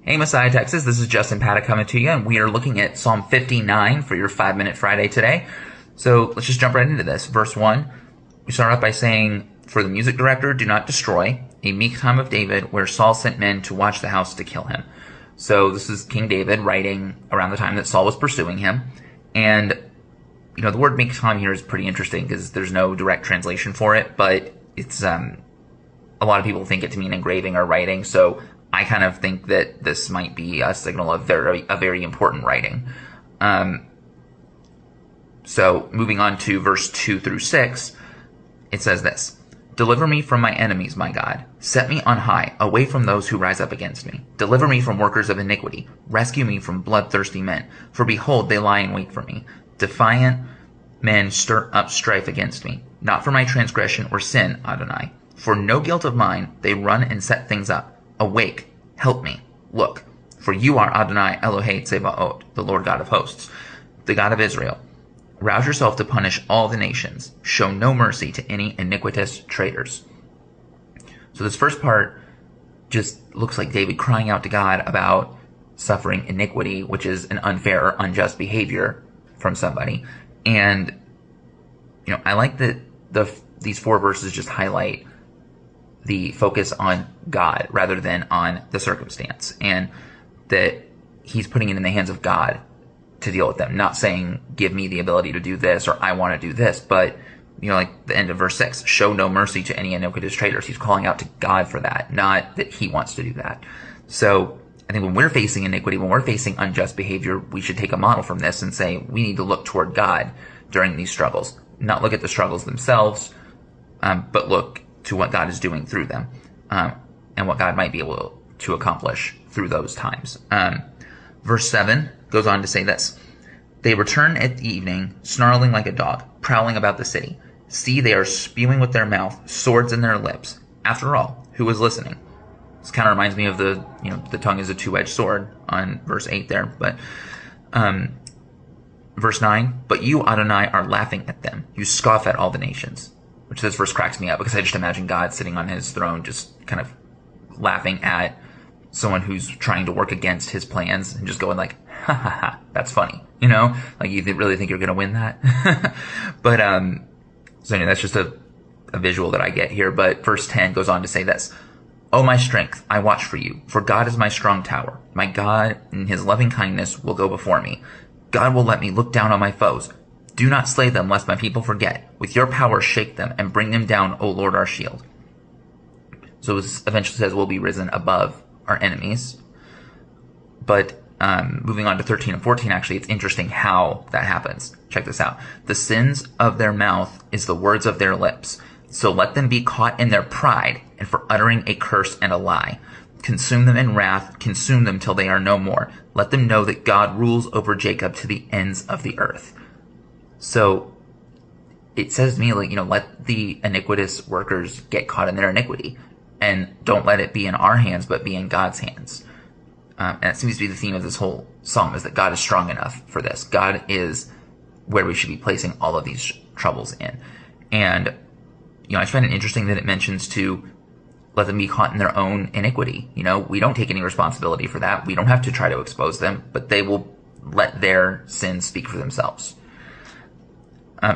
Hey, Messiah, Texas. This is Justin Paddock coming to you, and we are looking at Psalm 59 for your 5-Minute Friday today. So let's just jump right into this. Verse 1, we start off by saying, "For the music director, do not destroy, a meek time of David, where Saul sent men to watch the house to kill him." So this is King David writing around the time that Saul was pursuing him. And, the word meek time here is pretty interesting because there's no direct translation for it, but it's, a lot of people think it to mean engraving or writing, so I kind of think that this might be a signal of a very important writing. So moving on to verse 2 through 6, it says this: "Deliver me from my enemies, my God. Set me on high, away from those who rise up against me. Deliver me from workers of iniquity. Rescue me from bloodthirsty men. For behold, they lie in wait for me. Defiant men stir up strife against me. Not for my transgression or sin, Adonai. For no guilt of mine, they run and set things up. Awake, help me, look. For you are Adonai Elohei Tsebaot, the Lord God of hosts, the God of Israel. Rouse yourself to punish all the nations. Show no mercy to any iniquitous traitors." So this first part just looks like David crying out to God about suffering iniquity, which is an unfair or unjust behavior from somebody. And, I like that these 4 verses just highlight the focus on God rather than on the circumstance, and that he's putting it in the hands of God to deal with them, not saying, give me the ability to do this or I want to do this, but, like the end of verse 6, show no mercy to any iniquitous traitors. He's calling out to God for that, not that he wants to do that. So I think when we're facing iniquity, when we're facing unjust behavior, we should take a model from this and say, we need to look toward God during these struggles, not look at the struggles themselves, but look to what God is doing through them, and what God might be able to accomplish through those times. Verse 7 goes on to say this: "They return at the evening, snarling like a dog, prowling about the city. See, they are spewing with their mouth, swords in their lips. After all, who is listening?" This kind of reminds me of the tongue is a two-edged sword on verse 8 there. But verse 9, "But you, Adonai, are laughing at them. You scoff at all the nations." Which this verse cracks me up because I just imagine God sitting on his throne just kind of laughing at someone who's trying to work against his plans and just going like, ha ha ha, that's funny. Like you really think you're going to win that? But, so anyway, that's just a visual that I get here. But verse 10 goes on to say this: "O my strength, I watch for you, for God is my strong tower. My God in his loving kindness will go before me. God will let me look down on my foes. Do not slay them, lest my people forget. With your power shake them and bring them down, O Lord our shield." So this eventually says we'll be risen above our enemies. But moving on to 13 and 14, actually, it's interesting how that happens. Check this out. "The sins of their mouth is the words of their lips. So let them be caught in their pride and for uttering a curse and a lie. Consume them in wrath, consume them till they are no more. Let them know that God rules over Jacob to the ends of the earth." So it says to me, like, let the iniquitous workers get caught in their iniquity, and don't let it be in our hands, but be in God's hands. And it seems to be the theme of this whole psalm, is that God is strong enough for this. God is where we should be placing all of these troubles in. And, I find it interesting that it mentions to let them be caught in their own iniquity. We don't take any responsibility for that. We don't have to try to expose them, but they will let their sins speak for themselves.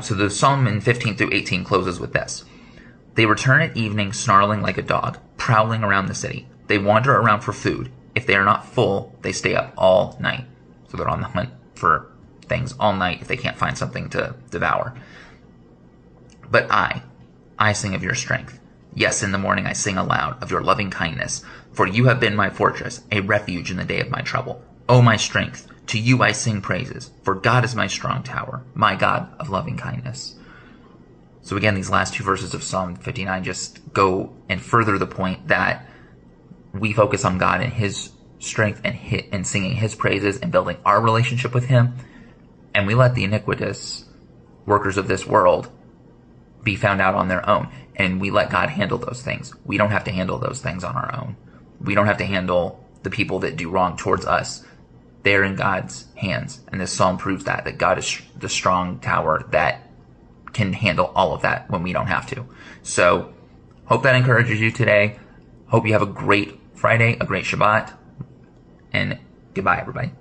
So the psalm in 15 through 18 closes with this: "They return at evening snarling like a dog, prowling around the city. They wander around for food. If they are not full, they stay up all night." So they're on the hunt for things all night if they can't find something to devour. "But I sing of your strength. Yes, in the morning I sing aloud of your loving kindness. For you have been my fortress, a refuge in the day of my trouble. O my strength, to you I sing praises, for God is my strong tower, my God of loving kindness." So again, these last 2 verses of Psalm 59 just go and further the point that we focus on God and his strength and singing his praises and building our relationship with him, and we let the iniquitous workers of this world be found out on their own, and we let God handle those things. We don't have to handle those things on our own. We don't have to handle the people that do wrong towards us. They're in God's hands, and this psalm proves that God is the strong tower that can handle all of that when we don't have to. So hope that encourages you today. Hope you have a great Friday, a great Shabbat, And goodbye, everybody.